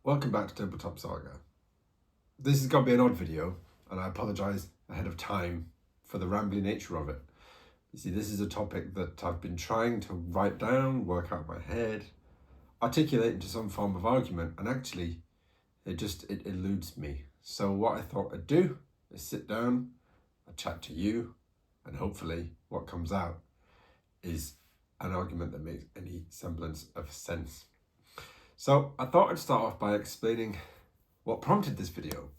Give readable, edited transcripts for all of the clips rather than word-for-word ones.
Welcome back to Tabletop Saga. This is going to be an odd video, and I apologise ahead of time for the rambling nature of it. You see, this is a topic that I've been trying to write down, work out in my head, articulate into some form of argument, and actually it eludes me. So what I thought I'd do is sit down, I'd chat to you, and hopefully what comes out is an argument that makes any semblance of sense. So I thought I'd start off by explaining what prompted this video,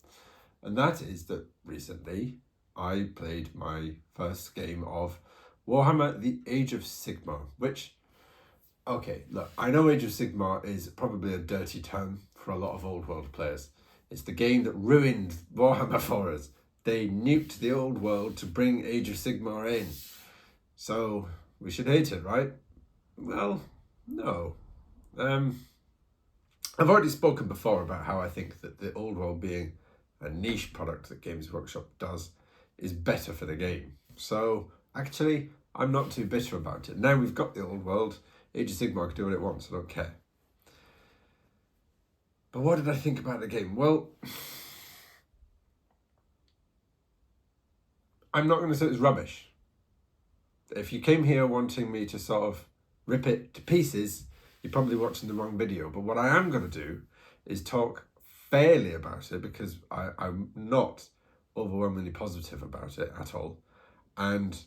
and that is that recently I played my first game of Warhammer, the Age of Sigmar, which, okay, look, I know Age of Sigmar is probably a dirty term for a lot of old world players. It's the game that ruined Warhammer for us. They nuked the old world to bring Age of Sigmar in. So we should hate it, right? Well, no. I've already spoken before about how I think that the old world being a niche product that Games Workshop does is better for the game. So actually, I'm not too bitter about it. Now we've got the old world, Age of Sigmar can do what it wants, I don't care. But what did I think about the game? Well, I'm not going to say it's rubbish. If you came here wanting me to sort of rip it to pieces, you're probably watching the wrong video. But what I am going to do is talk fairly about it, because I'm not overwhelmingly positive about it at all. And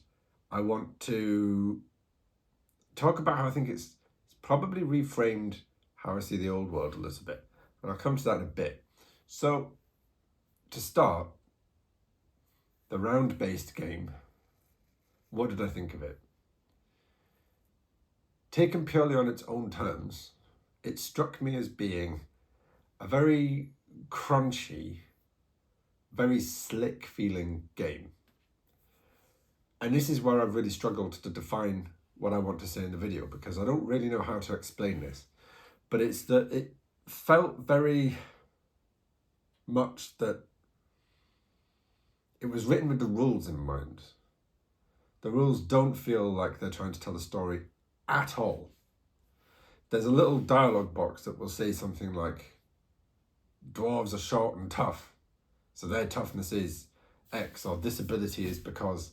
I want to talk about how I think it's probably reframed how I see the old world a little bit. And I'll come to that in a bit. So to start, the round-based game, what did I think of it? Taken purely on its own terms, it struck me as being a very crunchy, very slick feeling game. And this is where I've really struggled to define what I want to say in the video, because I don't really know how to explain this. But it's that it felt very much that it was written with the rules in mind. The rules don't feel like they're trying to tell a story at all. There's a little dialogue box that will say something like, dwarves are short and tough, so their toughness is X, or this ability is because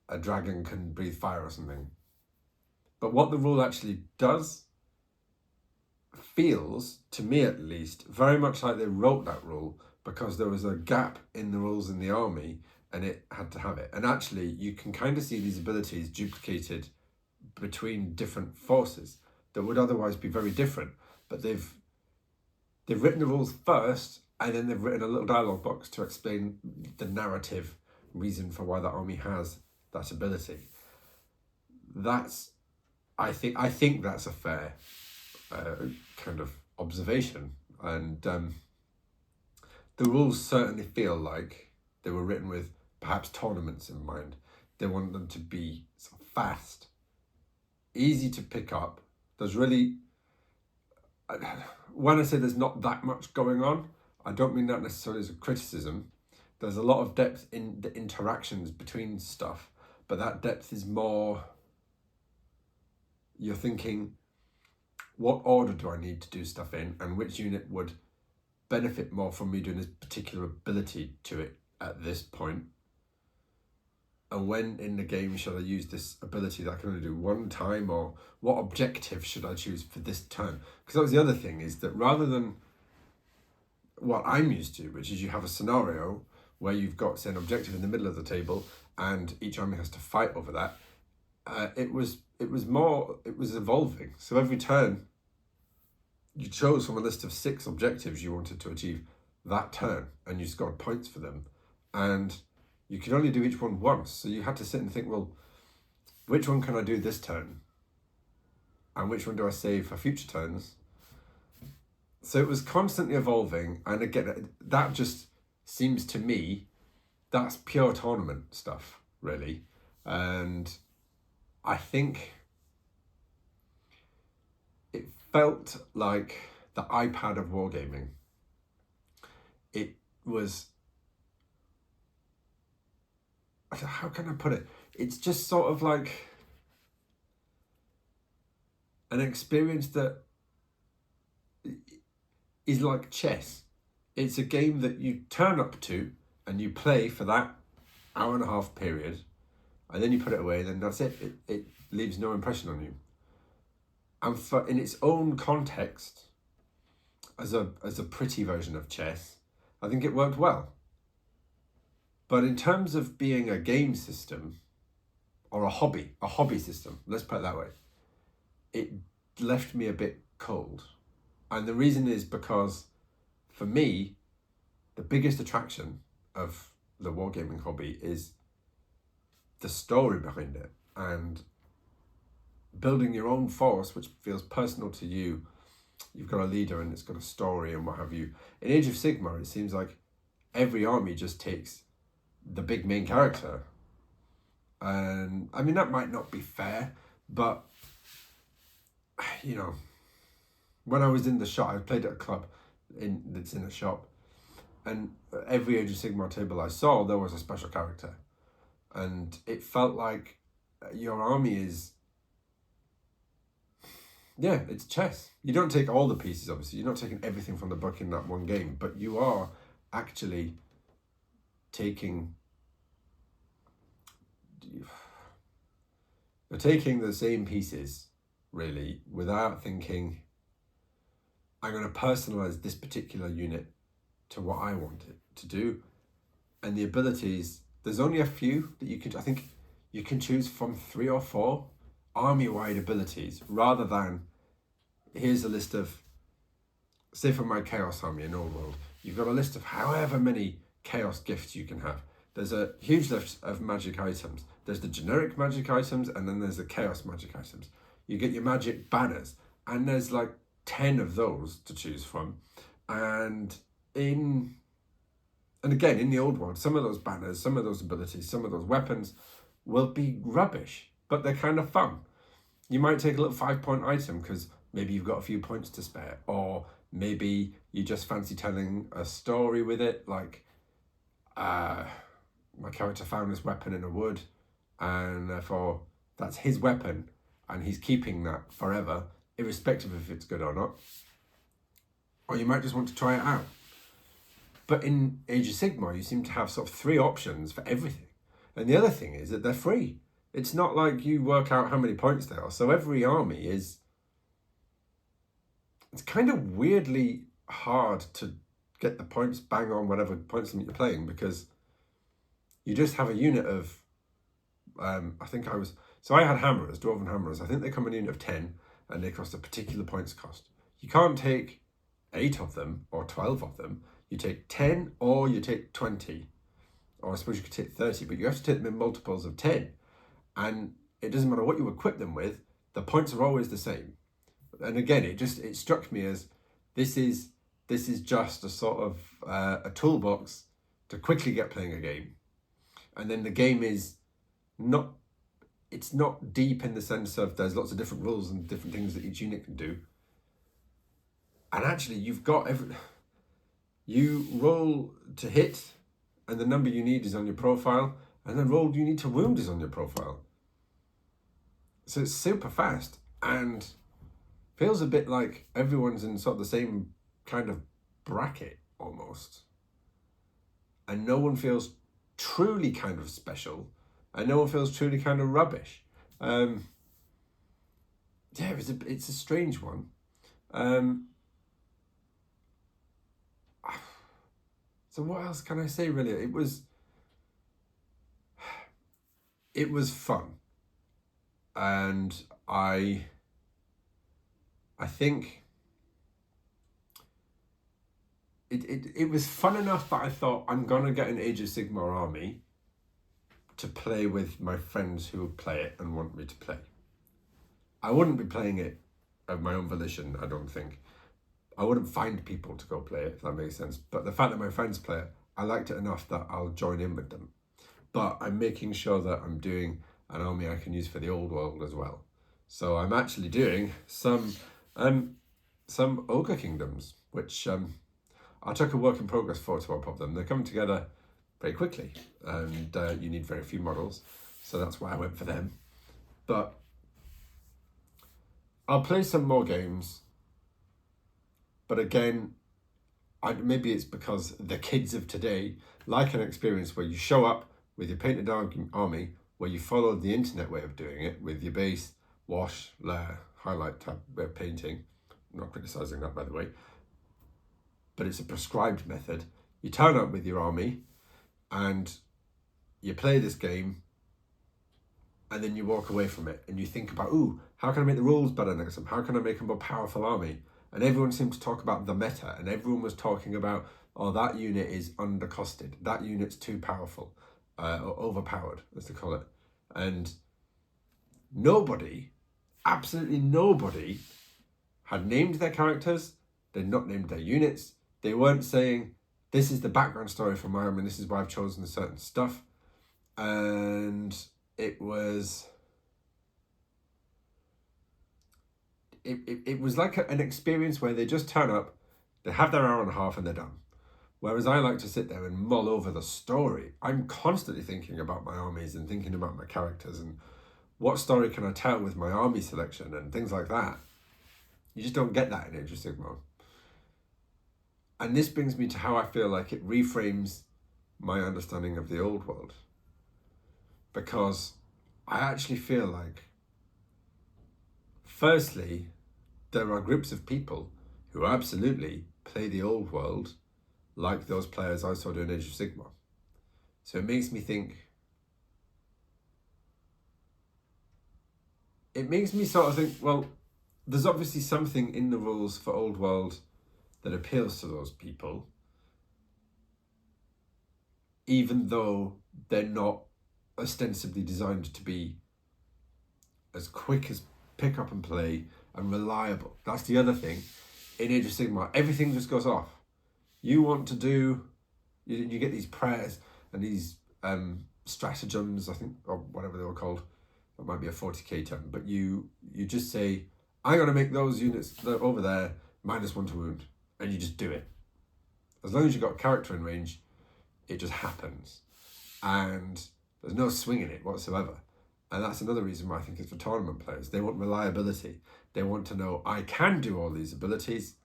a dragon can breathe fire or something. But what the rule actually does feels, to me at least, very much like they wrote that rule because there was a gap in the rules in the army and it had to have it. And actually, you can kind of see these abilities duplicated between different forces that would otherwise be very different. But they've written the rules first, and then they've written a little dialogue box to explain the narrative reason for why the army has that ability. I think that's a fair kind of observation. And the rules certainly feel like they were written with perhaps tournaments in mind. They want them to be sort of fast, easy to pick up. There's really, when I say there's not that much going on, I don't mean that necessarily as a criticism. There's a lot of depth in the interactions between stuff, but that depth is more, you're thinking, what order do I need to do stuff in, and which unit would benefit more from me doing this particular ability to it at this point? And when in the game should I use this ability that I can only do one time, or what objective should I choose for this turn? Because that was the other thing, is that rather than what I'm used to, which is you have a scenario where you've got, say, an objective in the middle of the table and each army has to fight over that, it was evolving. So every turn you chose from a list of 6 objectives you wanted to achieve that turn, and you scored points for them. And you could only do each one once, so you had to sit and think, well, which one can I do this turn? And which one do I save for future turns? So it was constantly evolving, and again, that just seems to me, that's pure tournament stuff, really. And I think it felt like the iPad of wargaming. It was, how can I put it? It's just sort of like an experience that is like chess. It's a game that you turn up to and you play for that hour and a half period, and then you put it away, and then that's it. It leaves no impression on you. And for in its own context, as a pretty version of chess, I think it worked well. But in terms of being a game system or a hobby system, let's put it that way, it left me a bit cold. And the reason is because, for me, the biggest attraction of the wargaming hobby is the story behind it and building your own force, which feels personal to you. You've got a leader and it's got a story and what have you. In Age of Sigmar, it seems like every army just takes the big main character. And I mean, that might not be fair, but you know, when I was in the shop, I played at a club that's in a shop, and every Age of Sigmar table I saw, there was a special character. And it felt like your army is, yeah, it's chess. You don't take all the pieces, obviously. You're not taking everything from the book in that one game, but you are actually taking, you're taking the same pieces, really, without thinking, I'm going to personalize this particular unit to what I want it to do. And the abilities, there's only a few that you can, I think you can choose from 3 or 4 army-wide abilities, rather than, here's a list of, say for my Chaos Army in Old World, you've got a list of however many Chaos gifts you can have. There's a huge list of magic items. There's the generic magic items, and then there's the Chaos magic items. You get your magic banners, and there's like 10 of those to choose from. And again, in the Old World, some of those banners, some of those abilities, some of those weapons will be rubbish, but they're kind of fun. You might take a little 5-point item because maybe you've got a few points to spare, or maybe you just fancy telling a story with it, like my character found this weapon in a wood, and therefore that's his weapon, and he's keeping that forever, irrespective of if it's good or not. Or you might just want to try it out. But in Age of Sigmar, you seem to have sort of 3 options for everything. And the other thing is that they're free. It's not like you work out how many points there are. So every army is, it's kind of weirdly hard to get the points bang on whatever points limit you're playing, because you just have a unit of, I had hammerers, dwarven hammerers. I think they come in a unit of 10 and they cost a particular points cost. You can't take 8 of them or 12 of them. You take 10 or you take 20, or I suppose you could take 30, but you have to take them in multiples of 10. And it doesn't matter what you equip them with, the points are always the same. And again, it struck me as this is just a sort of a toolbox to quickly get playing a game. And then the game is not deep in the sense of there's lots of different rules and different things that each unit can do. And actually you've got you roll to hit, and the number you need is on your profile, and the roll you need to wound is on your profile. So it's super fast and feels a bit like everyone's in sort of the same kind of bracket almost. And no one feels truly kind of special, and no one feels truly kind of rubbish. It's a strange one. So what else can I say, really? It was fun. And I think it was fun enough that I thought, I'm going to get an Age of Sigmar army to play with my friends who play it and want me to play. I wouldn't be playing it of my own volition, I don't think. I wouldn't find people to go play it, if that makes sense. But the fact that my friends play it, I liked it enough that I'll join in with them. But I'm making sure that I'm doing an army I can use for the Old World as well. So I'm actually doing some Ogre Kingdoms, which I took a work in progress photo up of them. They're coming together very quickly, and you need very few models. So that's why I went for them. But I'll play some more games. But again, maybe it's because the kids of today like an experience where you show up with your painted army, where you follow the internet way of doing it with your base, wash, layer, highlight type way of painting. I'm not criticising that, by the way, but it's a prescribed method. You turn up with your army and you play this game, and then you walk away from it and you think about, ooh, how can I make the rules better next time? How can I make a more powerful army? And everyone seemed to talk about the meta, and everyone was talking about, oh, that unit is undercosted. That unit's too powerful, or overpowered, as they call it. And nobody, absolutely nobody, had named their characters. They'd not named their units. They weren't saying, this is the background story for my army, and this is why I've chosen certain stuff. And it was like an experience where they just turn up, they have their hour and a half, and they're done. Whereas I like to sit there and mull over the story. I'm constantly thinking about my armies and thinking about my characters and what story can I tell with my army selection and things like that. You just don't get that in Age of Sigmar. And this brings me to how I feel like it reframes my understanding of the old world. Because I actually feel like, firstly, there are groups of people who absolutely play the old world like those players I saw doing Age of Sigmar. So it makes me sort of think, well, there's obviously something in the rules for old world that appeals to those people, even though they're not ostensibly designed to be as quick as pick up and play and reliable. That's the other thing. In Age of Sigmar, everything just goes off. You want to do, you get these prayers and these stratagems, I think, or whatever they were called. That might be a 40k term, but you just say, I'm going to make those units that are over there -1 to wound, and you just do it. As long as you've got a character in range, it just happens. And there's no swing in it whatsoever. And that's another reason why I think it's for tournament players. They want reliability. They want to know, I can do all these abilities.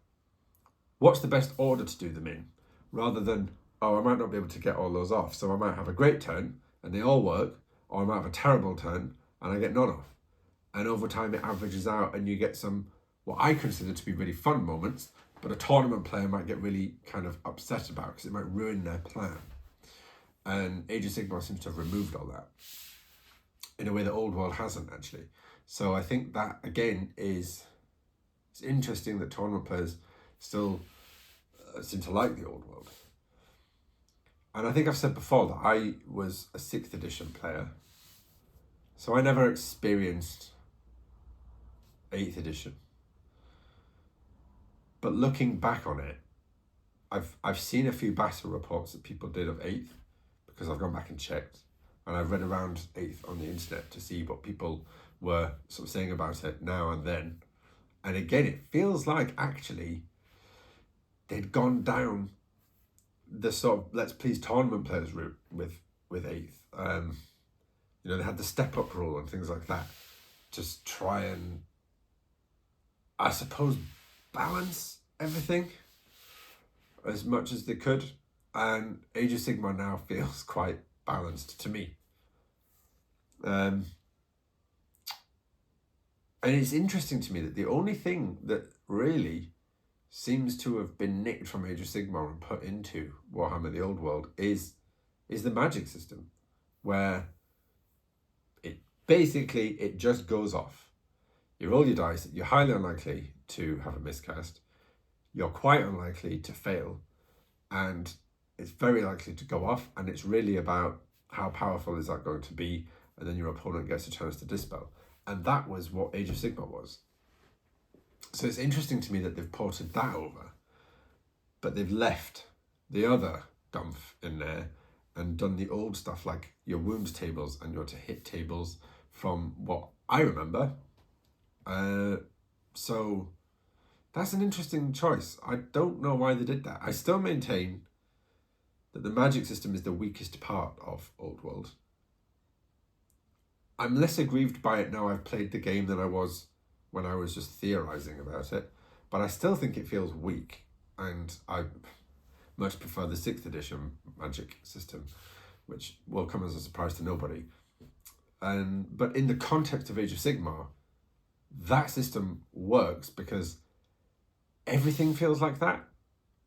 What's the best order to do them in? Rather than, oh, I might not be able to get all those off. So I might have a great turn and they all work, or I might have a terrible turn and I get none off. And over time it averages out and you get some, what I consider to be really fun moments, but a tournament player might get really kind of upset about because it might ruin their plan. And Age of Sigmar seems to have removed all that in a way that Old World hasn't, actually. So I think that, again, it's interesting that tournament players still seem to like the Old World. And I think I've said before that I was a 6th edition player, so I never experienced 8th edition. But looking back on it, I've seen a few battle reports that people did of 8th, because I've gone back and checked, and I've read around 8th on the internet to see what people were sort of saying about it now and then. And again, it feels like actually they'd gone down the sort of let's please tournament players route with 8th. They had the step up rule and things like that. Just try and, I suppose, balance everything as much as they could. And Age of Sigmar now feels quite balanced to me. And it's interesting to me that the only thing that really seems to have been nicked from Age of Sigmar and put into Warhammer the Old World is the magic system, where it just goes off. You roll your dice, you're highly unlikely to have a miscast, you're quite unlikely to fail, and it's very likely to go off, and it's really about how powerful is that going to be, and then your opponent gets a chance to dispel. And that was what Age of Sigmar was. So it's interesting to me that they've ported that over, but they've left the other gumph in there and done the old stuff like your wound tables and your to hit tables from what I remember. So that's an interesting choice. I don't know why they did that. I still maintain that the magic system is the weakest part of Old World. I'm less aggrieved by it now I've played the game than I was when I was just theorizing about it, but I still think it feels weak. And much prefer the 6th edition magic system, which will come as a surprise to nobody. But in the context of Age of Sigmar, that system works because everything feels like that.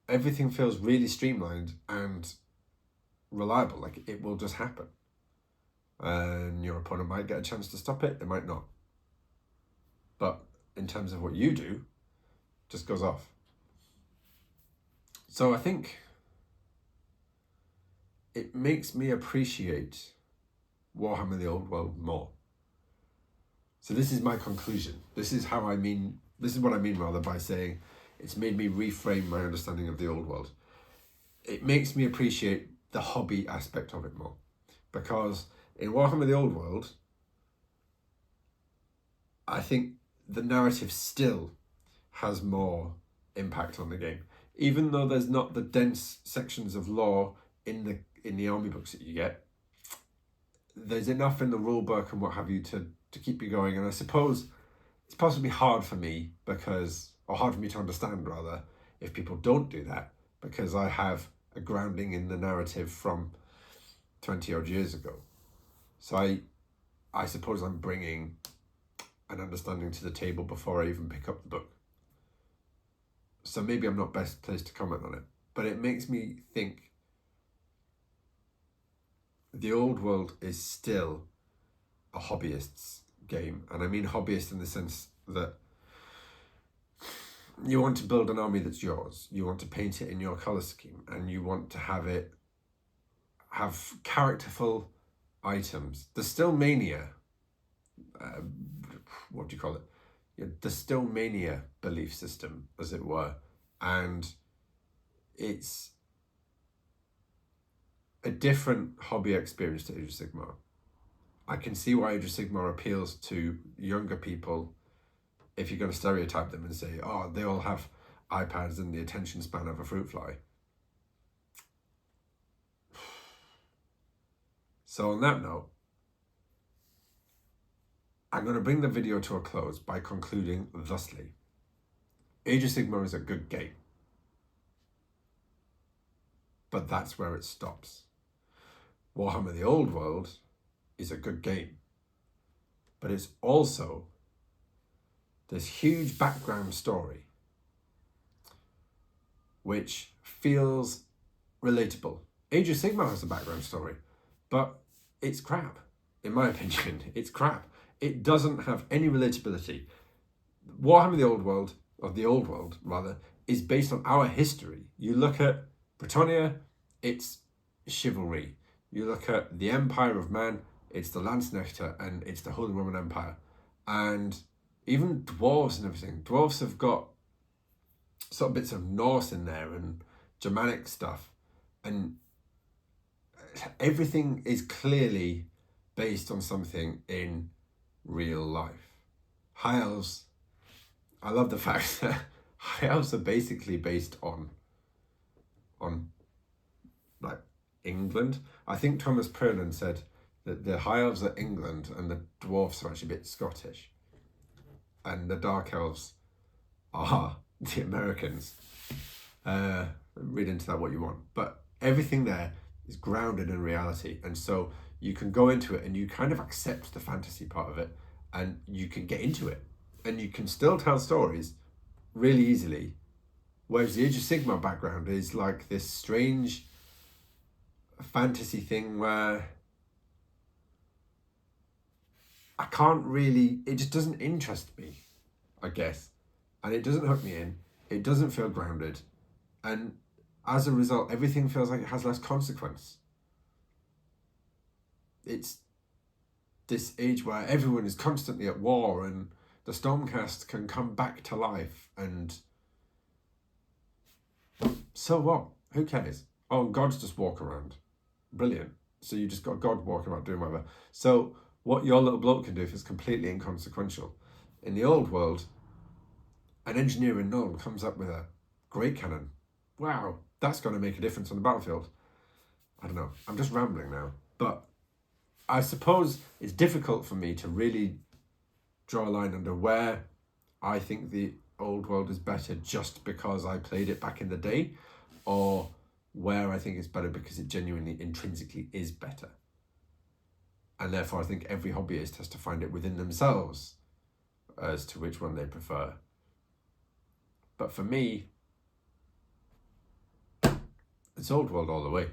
Everything feels really streamlined and reliable, like it will just happen. And your opponent might get a chance to stop it, it might not. But in terms of what you do, just goes off. So I think it makes me appreciate Warhammer the Old World more. So this is my conclusion. This is what I mean rather by saying it's made me reframe my understanding of the Old World. It makes me appreciate the hobby aspect of it more. Because in Warhammer the Old World, I think the narrative still has more impact on the game. Even though there's not the dense sections of lore in the army books that you get, there's enough in the rule book and what have you to keep you going. And I suppose it's possibly hard for me hard for me to understand rather, if people don't do that, because I have a grounding in the narrative from 20 odd years ago. So I suppose I'm bringing an understanding to the table before I even pick up the book. So maybe I'm not best placed to comment on it, but it makes me think the Old World is still a hobbyist's game. And I mean hobbyist in the sense that you want to build an army that's yours. You want to paint it in your colour scheme, and you want to have characterful items. There's still mania. What do you call it? The still mania belief system, as it were, and it's a different hobby experience to Age of Sigmar. I can see why Age of Sigmar appeals to younger people if you're going to stereotype them and say, oh, they all have iPads and the attention span of a fruit fly. So on that note, I'm going to bring the video to a close by concluding thusly. Age of Sigmar is a good game, but that's where it stops. Warhammer the Old World is a good game, but it's also this huge background story which feels relatable. Age of Sigmar has a background story, but it's crap. In my opinion, it's crap. It doesn't have any relatability. Warhammer the Old World, or the Old World rather, is based on our history. You look at Britannia, it's chivalry. You look at the Empire of Man, it's the Landsknechte and it's the Holy Roman Empire. And even dwarves and everything. Dwarves have got sort of bits of Norse in there and Germanic stuff. And everything is clearly based on something in real life. High Elves, I love the fact that High Elves are basically based on like England. I think Thomas Pernan said that the High Elves are England and the dwarfs are actually a bit Scottish. And the Dark Elves are the Americans. Read into that what you want. But everything there is grounded in reality. And so you can go into it and you kind of accept the fantasy part of it and you can get into it. And you can still tell stories really easily. Whereas the Age of Sigmar background is like this strange fantasy thing where I can't really, it just doesn't interest me, I guess. And it doesn't hook me in. It doesn't feel grounded. And as a result, everything feels like it has less consequence. It's this age where everyone is constantly at war and the Stormcast can come back to life. And so what? Who cares? Oh, gods just walk around. Brilliant. So you just got God walking around doing whatever. So what your little bloke can do if it's completely inconsequential. In the Old World, an engineer in Nuln comes up with a great cannon. Wow, that's going to make a difference on the battlefield. I don't know. I'm just rambling now. But I suppose it's difficult for me to really draw a line under where I think the Old World is better just because I played it back in the day, or where I think it's better because it genuinely intrinsically is better. And therefore I think every hobbyist has to find it within themselves as to which one they prefer. But for me, it's Old World all the way.